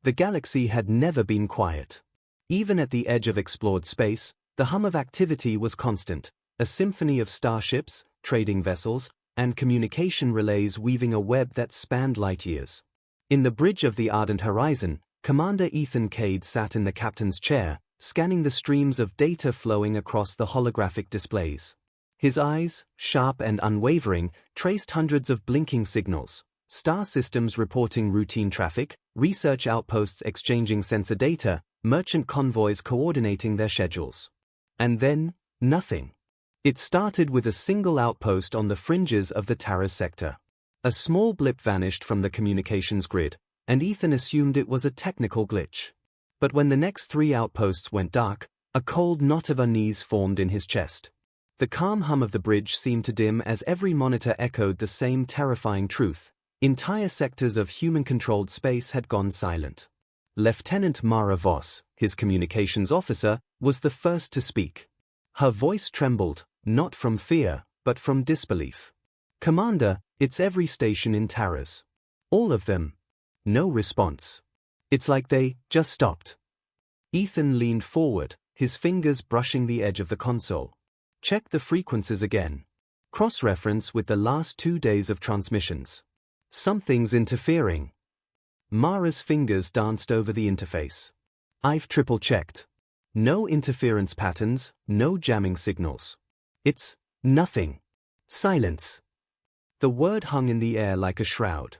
The galaxy had never been quiet. Even at the edge of explored space, the hum of activity was constant, a symphony of starships, trading vessels, and communication relays weaving a web that spanned light years. In the bridge of the ardent horizon, Commander Ethan Cade sat in the captain's chair, scanning the streams of data flowing across the holographic displays. His eyes, sharp and unwavering, traced hundreds of blinking signals, star systems reporting routine traffic, research outposts exchanging sensor data, merchant convoys coordinating their schedules. And then, nothing. It started with a single outpost on the fringes of the Taras sector. A small blip vanished from the communications grid, and Ethan assumed it was a technical glitch. But when the next 3 outposts went dark, a cold knot of unease formed in his chest. The calm hum of the bridge seemed to dim as every monitor echoed the same terrifying truth. Entire sectors of human-controlled space had gone silent. Lieutenant Mara Voss, his communications officer, was the first to speak. Her voice trembled, not from fear, but from disbelief. "Commander, it's every station in Taras. All of them. No response. It's like they just stopped." Ethan leaned forward, his fingers brushing the edge of the console. "Check the frequencies again. Cross-reference with the last 2 days of transmissions. Something's interfering." Mara's fingers danced over the interface. "I've triple-checked. No interference patterns, no jamming signals. It's nothing. Silence." The word hung in the air like a shroud.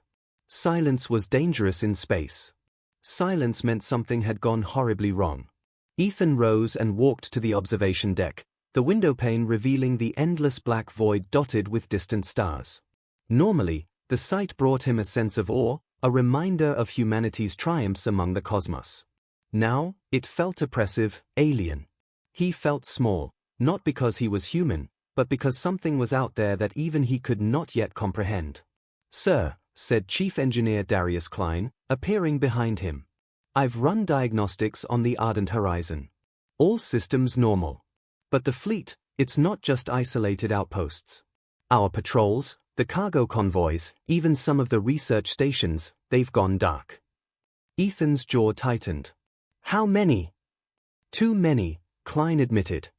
Silence was dangerous in space. Silence meant something had gone horribly wrong. Ethan rose and walked to the observation deck, the window pane revealing the endless black void dotted with distant stars. Normally, the sight brought him a sense of awe, a reminder of humanity's triumphs among the cosmos. Now, it felt oppressive, alien. He felt small, not because he was human, but because something was out there that even he could not yet comprehend. "Sir," said Chief Engineer Darius Klein, appearing behind him. "I've run diagnostics on the ardent horizon. All systems normal. But the fleet, it's not just isolated outposts. Our patrols, the cargo convoys, even some of the research stations, they've gone dark." Ethan's jaw tightened. "How many?" "Too many," Klein admitted.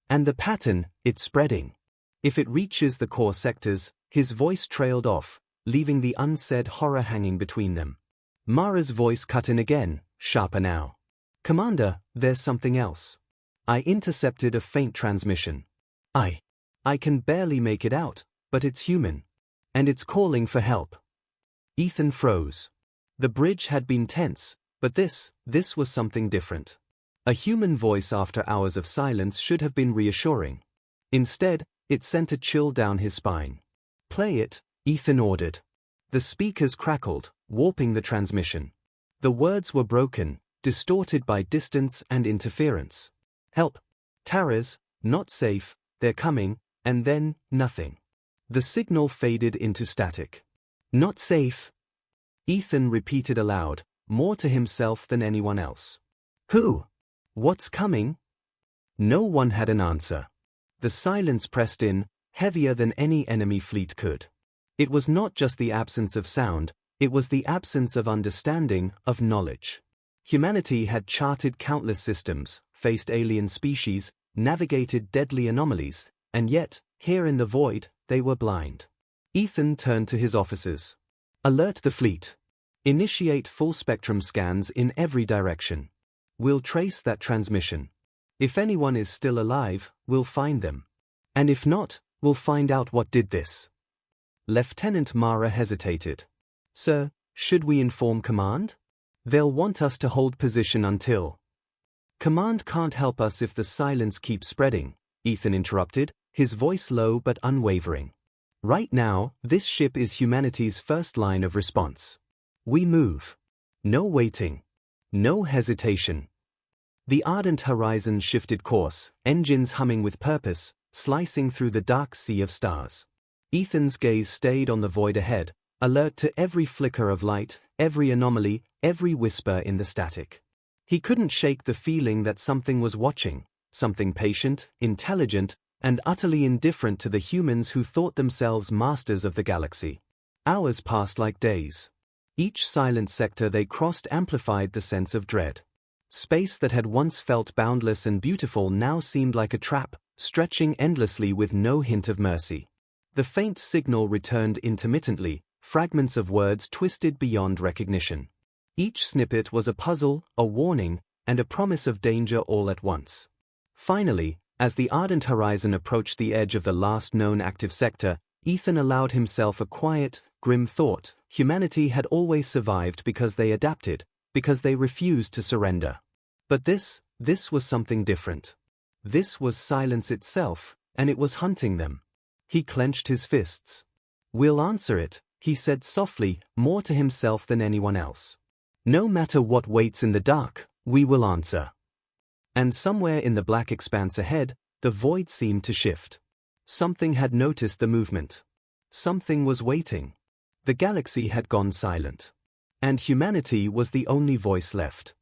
"And the pattern, it's spreading. If it reaches the core sectors," his voice trailed off, leaving the unsaid horror hanging between them. Mara's voice cut in again, sharper now. "Commander, there's something else. I intercepted a faint transmission. I can barely make it out, but it's human. And it's calling for help." Ethan froze. The bridge had been tense, but this was something different. A human voice after hours of silence should have been reassuring. Instead, it sent a chill down his spine. "Play it," Ethan ordered. The speakers crackled, warping the transmission. The words were broken, distorted by distance and interference. "Help. Taras, not safe, they're coming," and then, nothing. The signal faded into static. "Not safe," Ethan repeated aloud, more to himself than anyone else. "Who? What's coming?" No one had an answer. The silence pressed in, heavier than any enemy fleet could. It was not just the absence of sound, it was the absence of understanding, of knowledge. Humanity had charted countless systems, faced alien species, navigated deadly anomalies, and yet, here in the void, they were blind. Ethan turned to his officers. "Alert the fleet. Initiate full-spectrum scans in every direction. We'll trace that transmission. If anyone is still alive, we'll find them. And if not, we'll find out what did this." Lieutenant Mara hesitated. "Sir, should we inform Command? They'll want us to hold position until—" "Command can't help us if the silence keeps spreading," Ethan interrupted, his voice low but unwavering. "Right now, this ship is humanity's first line of response. We move. No waiting. No hesitation." The ardent horizon shifted course, engines humming with purpose, slicing through the dark sea of stars. Ethan's gaze stayed on the void ahead, alert to every flicker of light, every anomaly, every whisper in the static. He couldn't shake the feeling that something was watching, something patient, intelligent, and utterly indifferent to the humans who thought themselves masters of the galaxy. Hours passed like days. Each silent sector they crossed amplified the sense of dread. Space that had once felt boundless and beautiful now seemed like a trap, stretching endlessly with no hint of mercy. The faint signal returned intermittently, fragments of words twisted beyond recognition. Each snippet was a puzzle, a warning, and a promise of danger all at once. Finally, as the ardent horizon approached the edge of the last known active sector, Ethan allowed himself a quiet, grim thought: humanity had always survived because they adapted, because they refused to surrender. But this was something different. This was silence itself, and it was hunting them. He clenched his fists. "We'll answer it," he said softly, more to himself than anyone else. "No matter what waits in the dark, we will answer." And somewhere in the black expanse ahead, the void seemed to shift. Something had noticed the movement. Something was waiting. The galaxy had gone silent. And humanity was the only voice left.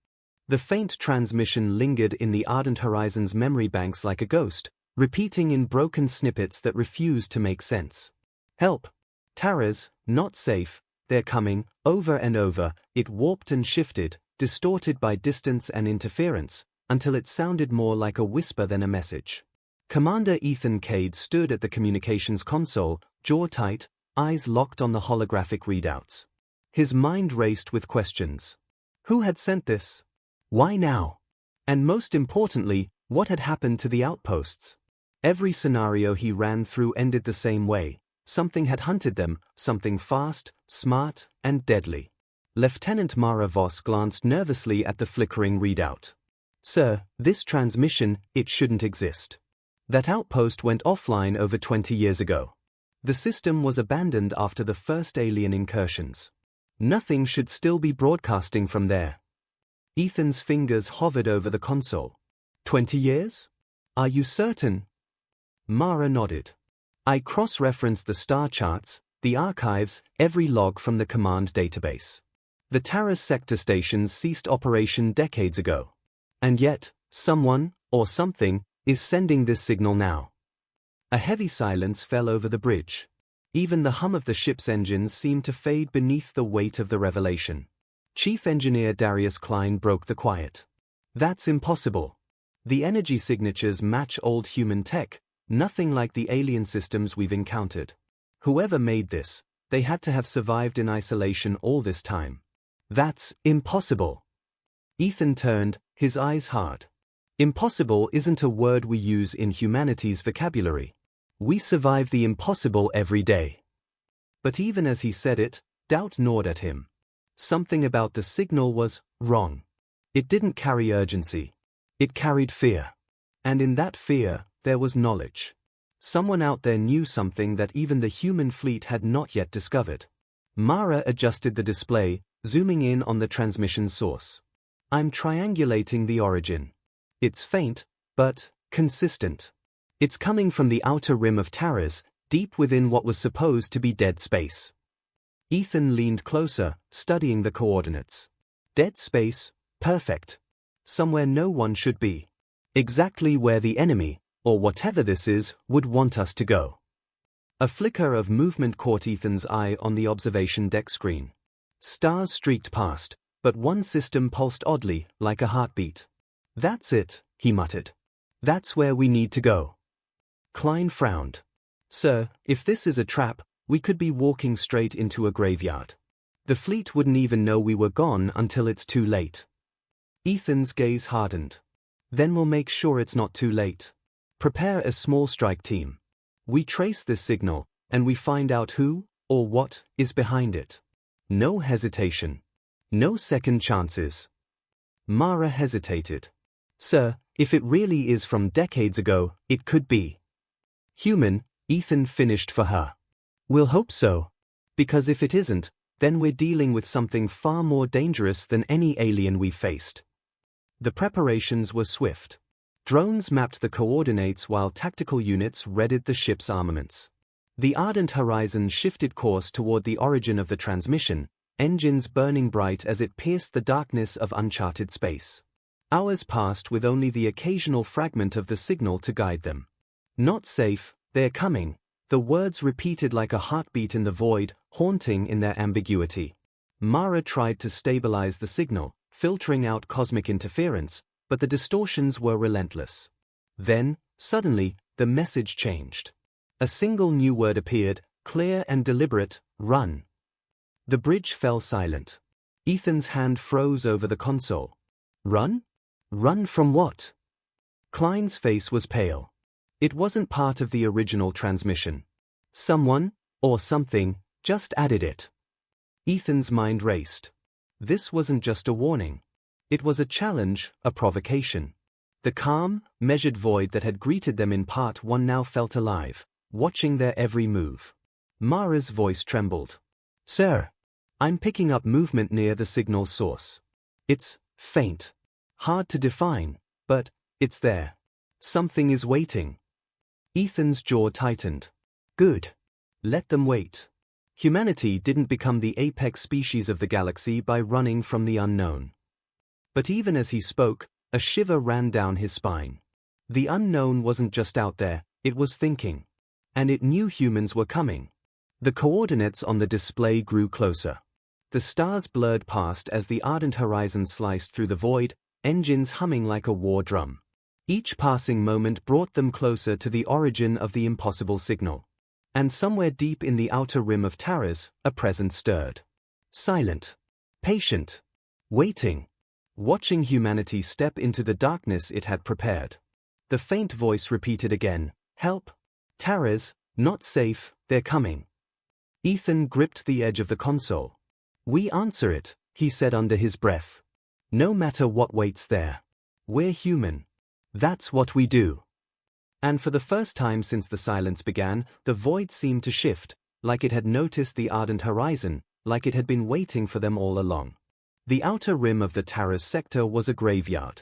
The faint transmission lingered in the ardent horizon's memory banks like a ghost, repeating in broken snippets that refused to make sense. "Help! Terrors, not safe, they're coming," over and over. It warped and shifted, distorted by distance and interference, until it sounded more like a whisper than a message. Commander Ethan Cade stood at the communications console, jaw tight, eyes locked on the holographic readouts. His mind raced with questions. Who had sent this? Why now? And most importantly, what had happened to the outposts? Every scenario he ran through ended the same way. Something had hunted them, something fast, smart, and deadly. Lieutenant Mara Voss glanced nervously at the flickering readout. "Sir, this transmission, it shouldn't exist. That outpost went offline over 20 years ago. The system was abandoned after the first alien incursions. Nothing should still be broadcasting from there." Ethan's fingers hovered over the console. 20 years? Are you certain? Mara nodded. "I cross-referenced the star charts, the archives, every log from the command database. The Taras sector stations ceased operation decades ago. And yet, someone, or something, is sending this signal now." A heavy silence fell over the bridge. Even the hum of the ship's engines seemed to fade beneath the weight of the revelation. Chief Engineer Darius Klein broke the quiet. "That's impossible. The energy signatures match old human tech, nothing like the alien systems we've encountered. Whoever made this, they had to have survived in isolation all this time. That's impossible." Ethan turned, his eyes hard. Impossible isn't a word we use in humanity's vocabulary. We survive the impossible every day. But even as he said it, doubt gnawed at him. Something about the signal was wrong. It didn't carry urgency. It carried fear. And in that fear, there was knowledge. Someone out there knew something that even the human fleet had not yet discovered. Mara adjusted the display, zooming in on the transmission source. "I'm triangulating the origin. It's faint, but consistent. It's coming from the outer rim of Taras, deep within what was supposed to be dead space." Ethan leaned closer, studying the coordinates. Dead space, perfect. Somewhere no one should be. Exactly where the enemy, or whatever this is, would want us to go. A flicker of movement caught Ethan's eye on the observation deck screen. Stars streaked past, but one system pulsed oddly, like a heartbeat. "That's it," he muttered. "That's where we need to go." Klein frowned. "Sir, if this is a trap, we could be walking straight into a graveyard. The fleet wouldn't even know we were gone until it's too late." Ethan's gaze hardened. "Then we'll make sure it's not too late. Prepare a small strike team. We trace this signal, and we find out who, or what, is behind it. No hesitation. No second chances." Mara hesitated. "Sir, if it really is from decades ago, it could be human," Ethan finished for her. "We'll hope so. Because if it isn't, then we're dealing with something far more dangerous than any alien we've faced." The preparations were swift. Drones mapped the coordinates while tactical units readied the ship's armaments. The ardent horizon shifted course toward the origin of the transmission, engines burning bright as it pierced the darkness of uncharted space. Hours passed with only the occasional fragment of the signal to guide them. "Not safe, they're coming," the words repeated like a heartbeat in the void, haunting in their ambiguity. Mara tried to stabilize the signal, filtering out cosmic interference, but the distortions were relentless. Then, suddenly, the message changed. A single new word appeared, clear and deliberate: run. The bridge fell silent. Ethan's hand froze over the console. Run? Run from what? Klein's face was pale. It wasn't part of the original transmission. Someone, or something, just added it. Ethan's mind raced. This wasn't just a warning. It was a challenge, a provocation. The calm, measured void that had greeted them in Part 1 now felt alive, watching their every move. Mara's voice trembled. Sir, I'm picking up movement near the signal's source. It's faint. Hard to define, but it's there. Something is waiting. Ethan's jaw tightened. Good. Let them wait. Humanity didn't become the apex species of the galaxy by running from the unknown. But even as he spoke, a shiver ran down his spine. The unknown wasn't just out there, it was thinking. And it knew humans were coming. The coordinates on the display grew closer. The stars blurred past as the ardent horizon sliced through the void, engines humming like a war drum. Each passing moment brought them closer to the origin of the impossible signal. And somewhere deep in the outer rim of Taras, a presence stirred. Silent. Patient. Waiting. Watching humanity step into the darkness it had prepared. The faint voice repeated again, help. Taras, not safe, they're coming. Ethan gripped the edge of the console. We answer it, he said under his breath. No matter what waits there. We're human. That's what we do. And for the first time since the silence began, the void seemed to shift, like it had noticed the ardent horizon, like it had been waiting for them all along. The outer rim of the Taras sector was a graveyard.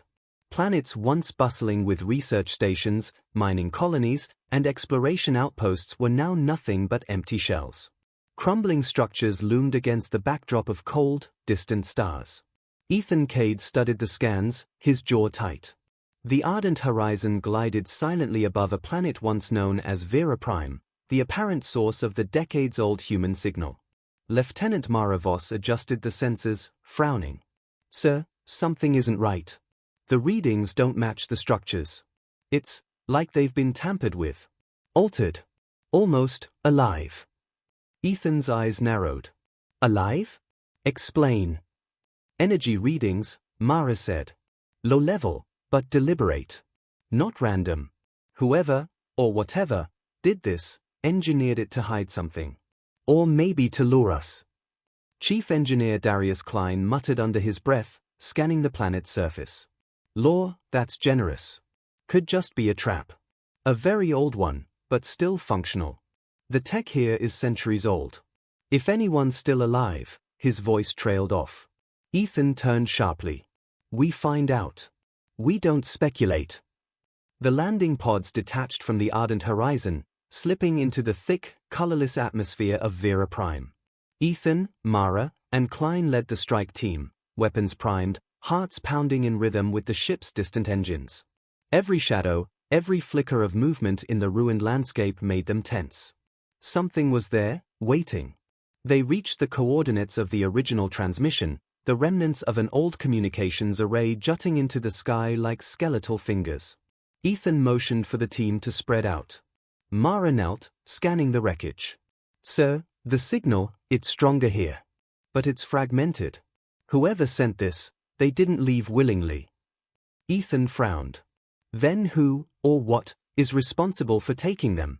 Planets once bustling with research stations, mining colonies, and exploration outposts were now nothing but empty shells. Crumbling structures loomed against the backdrop of cold, distant stars. Ethan Cade studied the scans, his jaw tight. The ardent horizon glided silently above a planet once known as Vera Prime, the apparent source of the decades-old human signal. Lieutenant Mara Voss adjusted the sensors, frowning. Sir, something isn't right. The readings don't match the structures. It's like they've been tampered with. Altered. Almost alive. Ethan's eyes narrowed. Alive? Explain. Energy readings, Mara said. Low level, but deliberate. Not random. Whoever, or whatever, did this, engineered it to hide something. Or maybe to lure us. Chief Engineer Darius Klein muttered under his breath, scanning the planet's surface. Lore, that's generous. Could just be a trap. A very old one, but still functional. The tech here is centuries old. If anyone's still alive, his voice trailed off. Ethan turned sharply. We find out. We don't speculate. The landing pods detached from the ardent horizon, slipping into the thick, colorless atmosphere of Vera Prime. Ethan, Mara, and Klein led the strike team, weapons primed, hearts pounding in rhythm with the ship's distant engines. Every shadow, every flicker of movement in the ruined landscape made them tense. Something was there, waiting. They reached the coordinates of the original transmission, the remnants of an old communications array jutting into the sky like skeletal fingers. Ethan motioned for the team to spread out. Mara knelt, scanning the wreckage. Sir, the signal, it's stronger here. But it's fragmented. Whoever sent this, they didn't leave willingly. Ethan frowned. Then who, or what, is responsible for taking them?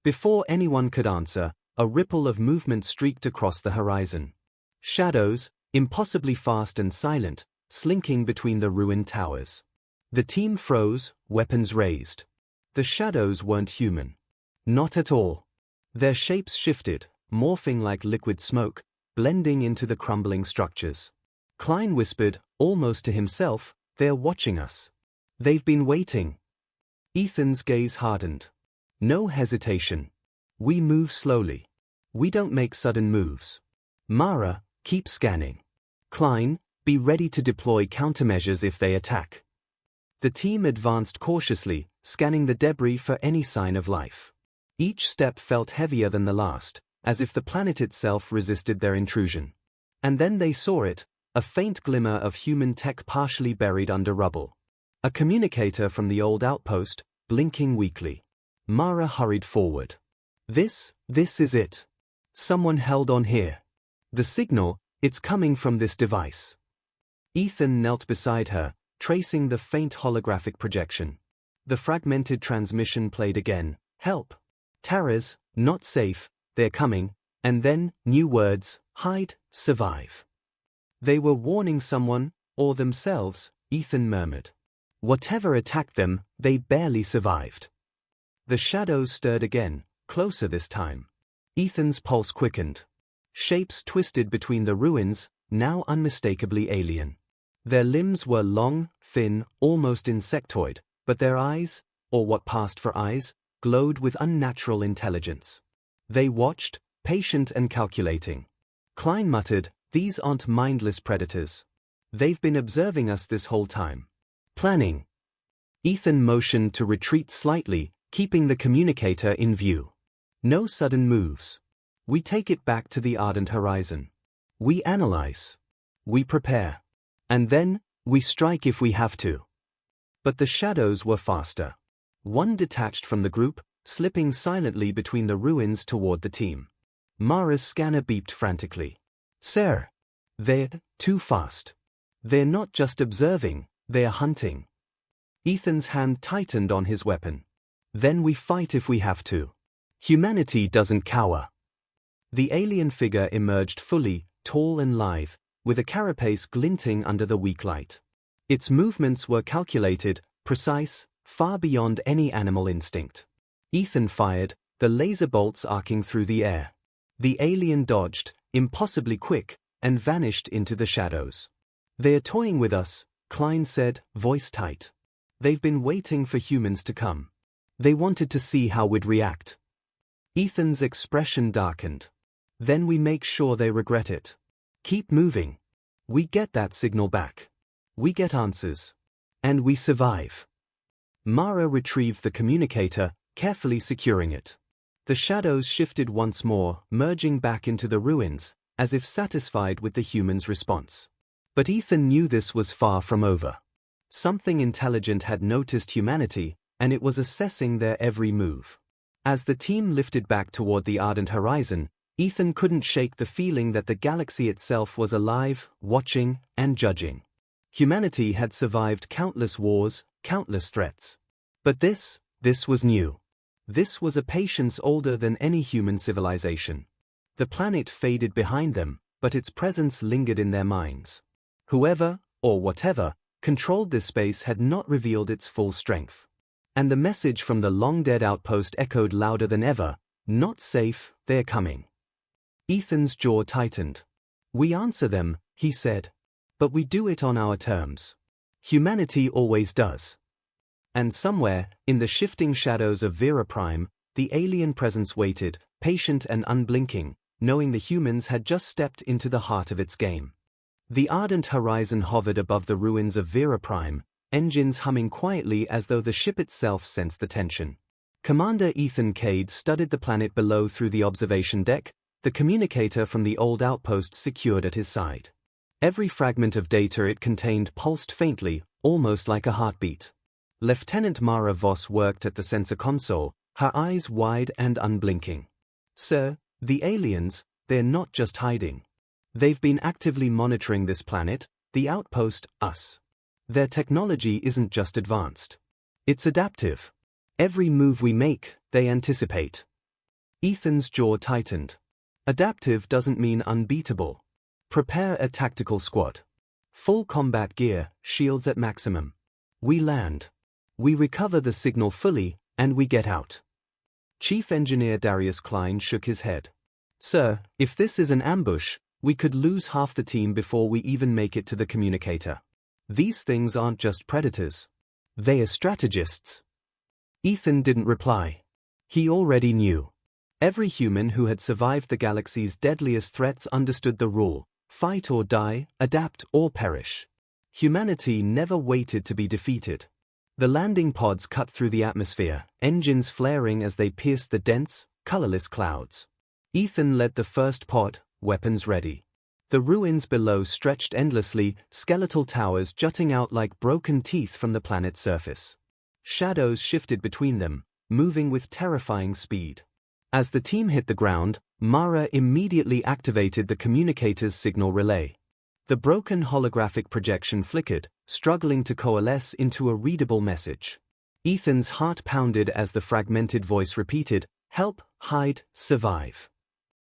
Before anyone could answer, a ripple of movement streaked across the horizon. Shadows, impossibly fast and silent, slinking between the ruined towers. The team froze, weapons raised. The shadows weren't human. Not at all. Their shapes shifted, morphing like liquid smoke, blending into the crumbling structures. Klein whispered, almost to himself, they're watching us. They've been waiting. Ethan's gaze hardened. No hesitation. We move slowly. We don't make sudden moves. Mara, keep scanning. Klein, be ready to deploy countermeasures if they attack. The team advanced cautiously, scanning the debris for any sign of life. Each step felt heavier than the last, as if the planet itself resisted their intrusion. And then they saw it, a faint glimmer of human tech partially buried under rubble. A communicator from the old outpost, blinking weakly. Mara hurried forward. This is it. Someone held on here. The signal, it's coming from this device. Ethan knelt beside her, tracing the faint holographic projection. The fragmented transmission played again. Help. Terrors, not safe, they're coming, and then, new words, hide, survive. They were warning someone, or themselves, Ethan murmured. Whatever attacked them, they barely survived. The shadows stirred again, closer this time. Ethan's pulse quickened. Shapes twisted between the ruins, now unmistakably alien. Their limbs were long, thin, almost insectoid, but their eyes, or what passed for eyes, glowed with unnatural intelligence. They watched, patient and calculating. Klein muttered, "These aren't mindless predators. They've been observing us this whole time. Planning." Ethan motioned to retreat slightly, keeping the communicator in view. No sudden moves. We take it back to the ardent horizon. We analyze. We prepare. And then, we strike if we have to. But the shadows were faster. One detached from the group, slipping silently between the ruins toward the team. Mara's scanner beeped frantically. "Sir, they're too fast. They're not just observing, they're hunting." Ethan's hand tightened on his weapon. "Then we fight if we have to. Humanity doesn't cower." The alien figure emerged fully, tall and lithe, with a carapace glinting under the weak light. Its movements were calculated, precise, far beyond any animal instinct. Ethan fired, the laser bolts arcing through the air. The alien dodged, impossibly quick, and vanished into the shadows. "They're toying with us," Klein said, voice tight. "They've been waiting for humans to come. They wanted to see how we'd react." Ethan's expression darkened. "Then we make sure they regret it. Keep moving. We get that signal back. We get answers. And we survive." Mara retrieved the communicator, carefully securing it. The shadows shifted once more, merging back into the ruins, as if satisfied with the humans' response. But Ethan knew this was far from over. Something intelligent had noticed humanity, and it was assessing their every move. As the team lifted back toward the ardent horizon, Ethan couldn't shake the feeling that the galaxy itself was alive, watching, and judging. Humanity had survived countless wars, countless threats. But this was new. This was a patience older than any human civilization. The planet faded behind them, but its presence lingered in their minds. Whoever, or whatever, controlled this space had not revealed its full strength. And the message from the long-dead outpost echoed louder than ever, "Not safe, they're coming." Ethan's jaw tightened. "We answer them," he said. "But we do it on our terms. Humanity always does." And somewhere, in the shifting shadows of Vera Prime, the alien presence waited, patient and unblinking, knowing the humans had just stepped into the heart of its game. The ardent horizon hovered above the ruins of Vera Prime, engines humming quietly as though the ship itself sensed the tension. Commander Ethan Cade studied the planet below through the observation deck, the communicator from the old outpost secured at his side. Every fragment of data it contained pulsed faintly, almost like a heartbeat. Lieutenant Mara Voss worked at the sensor console, her eyes wide and unblinking. "Sir, the aliens, they're not just hiding. They've been actively monitoring this planet, the outpost, us. Their technology isn't just advanced. It's adaptive. Every move we make, they anticipate." Ethan's jaw tightened. Adaptive doesn't mean unbeatable. Prepare a tactical squad. Full combat gear, shields at maximum. We land. We recover the signal fully, and we get out. Chief Engineer Darius Klein shook his head. "Sir, if this is an ambush, we could lose half the team before we even make it to the communicator. These things aren't just predators. They are strategists." Ethan didn't reply. He already knew. Every human who had survived the galaxy's deadliest threats understood the rule: fight or die, adapt or perish. Humanity never waited to be defeated. The landing pods cut through the atmosphere, engines flaring as they pierced the dense, colorless clouds. Ethan led the first pod, weapons ready. The ruins below stretched endlessly, skeletal towers jutting out like broken teeth from the planet's surface. Shadows shifted between them, moving with terrifying speed. As the team hit the ground, Mara immediately activated the communicator's signal relay. The broken holographic projection flickered, struggling to coalesce into a readable message. Ethan's heart pounded as the fragmented voice repeated, "Help, hide, survive."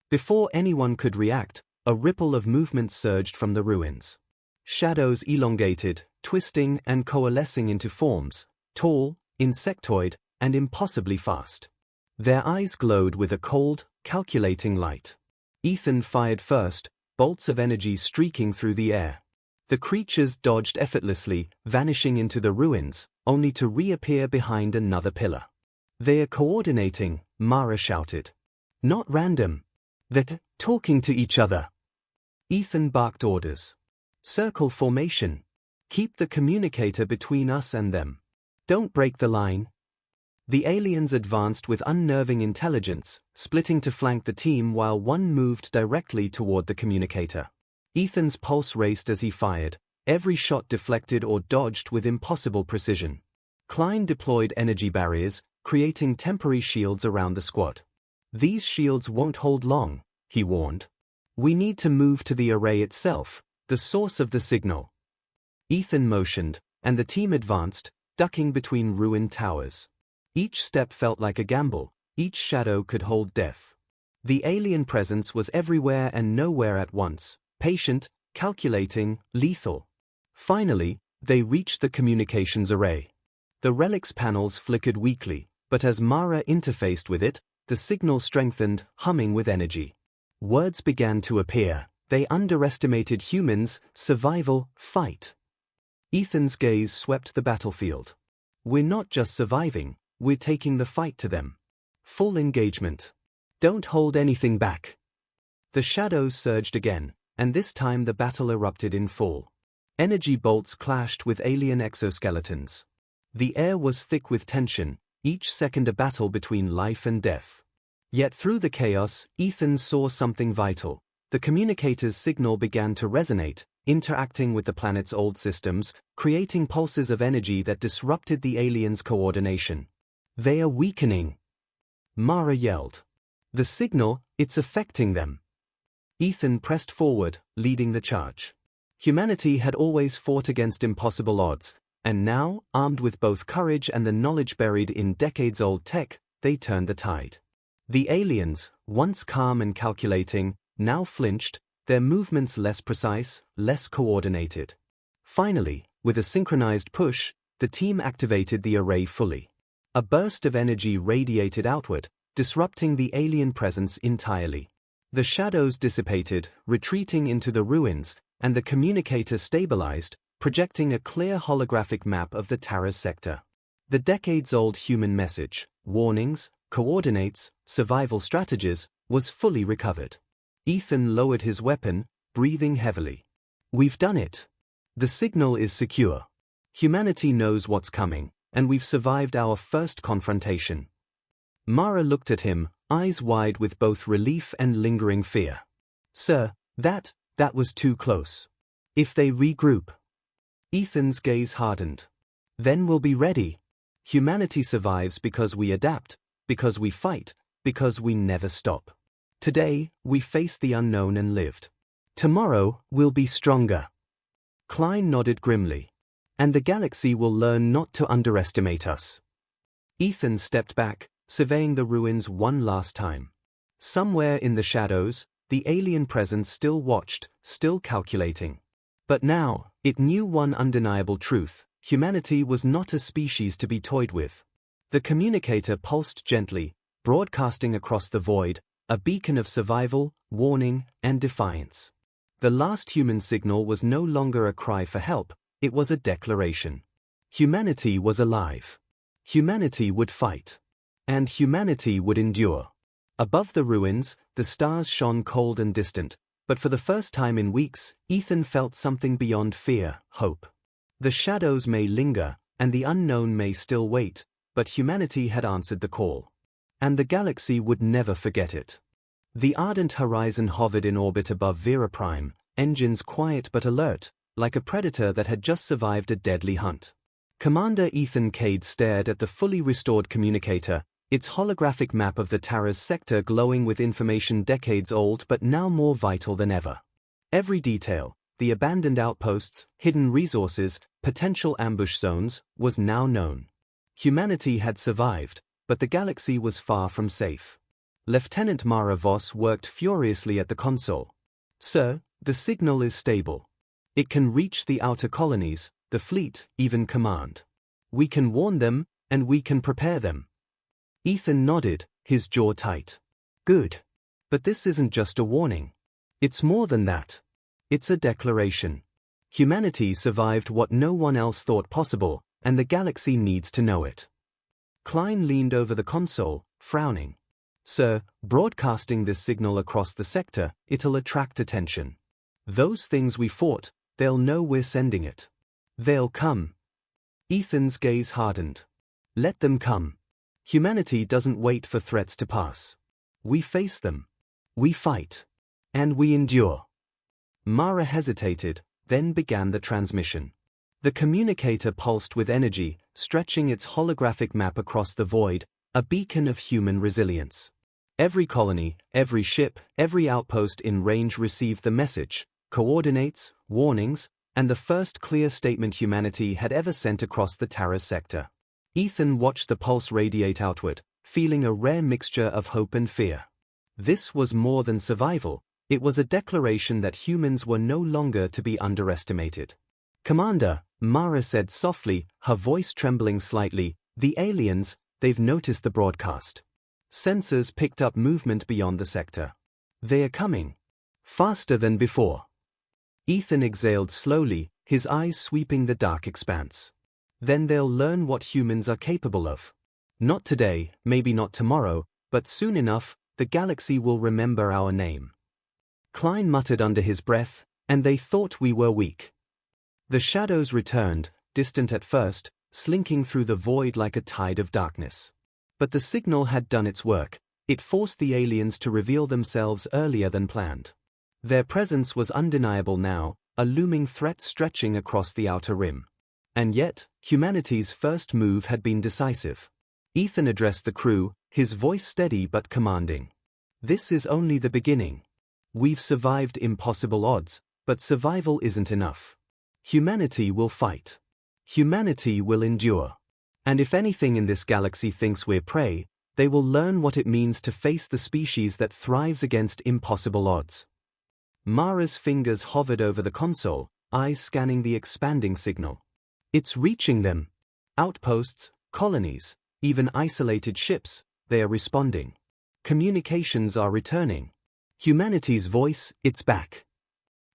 Before anyone could react, a ripple of movement surged from the ruins. Shadows elongated, twisting and coalescing into forms, tall, insectoid, and impossibly fast. Their eyes glowed with a cold, calculating light. Ethan fired first, bolts of energy streaking through the air. The creatures dodged effortlessly, vanishing into the ruins, only to reappear behind another pillar. "They're coordinating," Mara shouted. "Not random. They're talking to each other." Ethan barked orders. "Circle formation. Keep the communicator between us and them. Don't break the line." The aliens advanced with unnerving intelligence, splitting to flank the team while one moved directly toward the communicator. Ethan's pulse raced as he fired, every shot deflected or dodged with impossible precision. Klein deployed energy barriers, creating temporary shields around the squad. "These shields won't hold long," he warned. "We need to move to the array itself, the source of the signal." Ethan motioned, and the team advanced, ducking between ruined towers. Each step felt like a gamble, each shadow could hold death. The alien presence was everywhere and nowhere at once, patient, calculating, lethal. Finally, they reached the communications array. The relic's panels flickered weakly, but as Mara interfaced with it, the signal strengthened, humming with energy. Words began to appear. They underestimated humans, survival, fight. Ethan's gaze swept the battlefield. "We're not just surviving, we're taking the fight to them. Full engagement. Don't hold anything back." The shadows surged again, and this time the battle erupted in full. Energy bolts clashed with alien exoskeletons. The air was thick with tension, each second a battle between life and death. Yet through the chaos, Ethan saw something vital. The communicator's signal began to resonate, interacting with the planet's old systems, creating pulses of energy that disrupted the aliens' coordination. "They are weakening," Mara yelled. "The signal, it's affecting them." Ethan pressed forward, leading the charge. Humanity had always fought against impossible odds, and now, armed with both courage and the knowledge buried in decades-old tech, they turned the tide. The aliens, once calm and calculating, now flinched, their movements less precise, less coordinated. Finally, with a synchronized push, the team activated the array fully. A burst of energy radiated outward, disrupting the alien presence entirely. The shadows dissipated, retreating into the ruins, and the communicator stabilized, projecting a clear holographic map of the Terra's sector. The decades-old human message, warnings, coordinates, survival strategies, was fully recovered. Ethan lowered his weapon, breathing heavily. "We've done it. The signal is secure. Humanity knows what's coming, and we've survived our first confrontation." Mara looked at him, eyes wide with both relief and lingering fear. "Sir, that was too close. If they regroup..." Ethan's gaze hardened. "Then we'll be ready. Humanity survives because we adapt, because we fight, because we never stop. Today, we faced the unknown and lived. Tomorrow, we'll be stronger." Klein nodded grimly. "And the galaxy will learn not to underestimate us." Ethan stepped back, surveying the ruins one last time. Somewhere in the shadows, the alien presence still watched, still calculating. But now, it knew one undeniable truth: humanity was not a species to be toyed with. The communicator pulsed gently, broadcasting across the void, a beacon of survival, warning, and defiance. The last human signal was no longer a cry for help, it was a declaration. Humanity was alive. Humanity would fight. And humanity would endure. Above the ruins, the stars shone cold and distant, but for the first time in weeks, Ethan felt something beyond fear, hope. The shadows may linger, and the unknown may still wait, but humanity had answered the call. And the galaxy would never forget it. The ardent horizon hovered in orbit above Vera Prime, engines quiet but alert, like a predator that had just survived a deadly hunt. Commander Ethan Cade stared at the fully restored communicator, its holographic map of the Terra's sector glowing with information decades old but now more vital than ever. Every detail, the abandoned outposts, hidden resources, potential ambush zones, was now known. Humanity had survived, but the galaxy was far from safe. Lieutenant Mara Voss worked furiously at the console. "Sir, the signal is stable. It can reach the outer colonies, the fleet, even command. We can warn them, and we can prepare them." Ethan nodded, his jaw tight. "Good. But this isn't just a warning. It's more than that. It's a declaration. Humanity survived what no one else thought possible, and the galaxy needs to know it." Klein leaned over the console, frowning. "Sir, broadcasting this signal across the sector, it'll attract attention. Those things we fought, they'll know we're sending it. They'll come." Ethan's gaze hardened. "Let them come. Humanity doesn't wait for threats to pass. We face them. We fight. And we endure." Mara hesitated, then began the transmission. The communicator pulsed with energy, stretching its holographic map across the void, a beacon of human resilience. Every colony, every ship, every outpost in range received the message, coordinates, warnings, and the first clear statement humanity had ever sent across the Terra's sector. Ethan watched the pulse radiate outward, feeling a rare mixture of hope and fear. This was more than survival, it was a declaration that humans were no longer to be underestimated. "Commander," Mara said softly, her voice trembling slightly, "the aliens, they've noticed the broadcast. Sensors picked up movement beyond the sector. They are coming. Faster than before." Ethan exhaled slowly, his eyes sweeping the dark expanse. "Then they'll learn what humans are capable of. Not today, maybe not tomorrow, but soon enough, the galaxy will remember our name." Klein muttered under his breath, "And they thought we were weak." The shadows returned, distant at first, slinking through the void like a tide of darkness. But the signal had done its work, it forced the aliens to reveal themselves earlier than planned. Their presence was undeniable now, a looming threat stretching across the outer rim. And yet, humanity's first move had been decisive. Ethan addressed the crew, his voice steady but commanding. "This is only the beginning. We've survived impossible odds, but survival isn't enough. Humanity will fight. Humanity will endure. And if anything in this galaxy thinks we're prey, they will learn what it means to face the species that thrives against impossible odds." Mara's fingers hovered over the console, eyes scanning the expanding signal. "It's reaching them. Outposts, colonies, even isolated ships, they are responding. Communications are returning. Humanity's voice, it's back."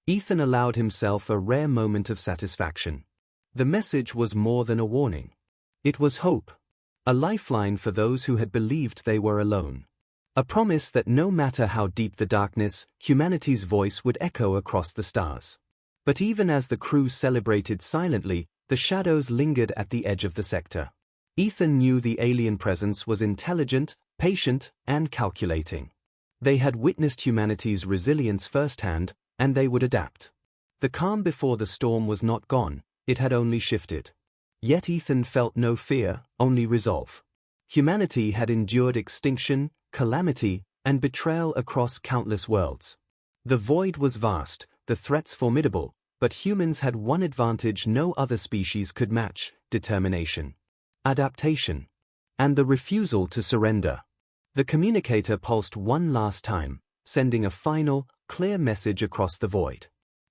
Ethan allowed himself a rare moment of satisfaction. The message was more than a warning. It was hope. A lifeline for those who had believed they were alone. A promise that no matter how deep the darkness, humanity's voice would echo across the stars. But even as the crew celebrated silently, the shadows lingered at the edge of the sector. Ethan knew the alien presence was intelligent, patient, and calculating. They had witnessed humanity's resilience firsthand, and they would adapt. The calm before the storm was not gone, it had only shifted. Yet Ethan felt no fear, only resolve. Humanity had endured extinction, calamity, and betrayal across countless worlds. The void was vast, the threats formidable, but humans had one advantage no other species could match: determination, adaptation, and the refusal to surrender. The communicator pulsed one last time, sending a final, clear message across the void.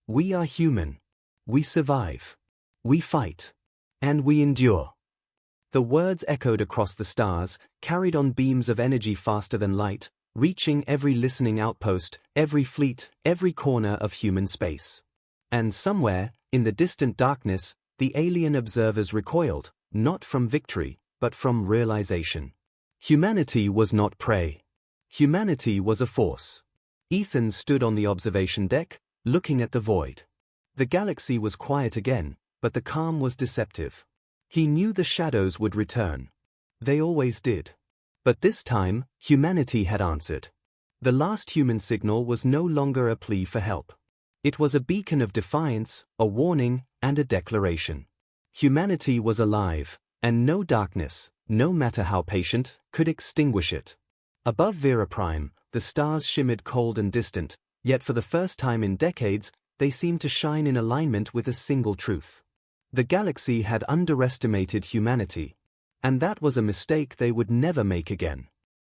"We are human. We survive. We fight. And we endure." The words echoed across the stars, carried on beams of energy faster than light, reaching every listening outpost, every fleet, every corner of human space. And somewhere, in the distant darkness, the alien observers recoiled, not from victory, but from realization. Humanity was not prey. Humanity was a force. Ethan stood on the observation deck, looking at the void. The galaxy was quiet again, but the calm was deceptive. He knew the shadows would return. They always did. But this time, humanity had answered. The last human signal was no longer a plea for help. It was a beacon of defiance, a warning, and a declaration. Humanity was alive, and no darkness, no matter how patient, could extinguish it. Above Vera Prime, the stars shimmered cold and distant, yet for the first time in decades, they seemed to shine in alignment with a single truth. The galaxy had underestimated humanity. And that was a mistake they would never make again.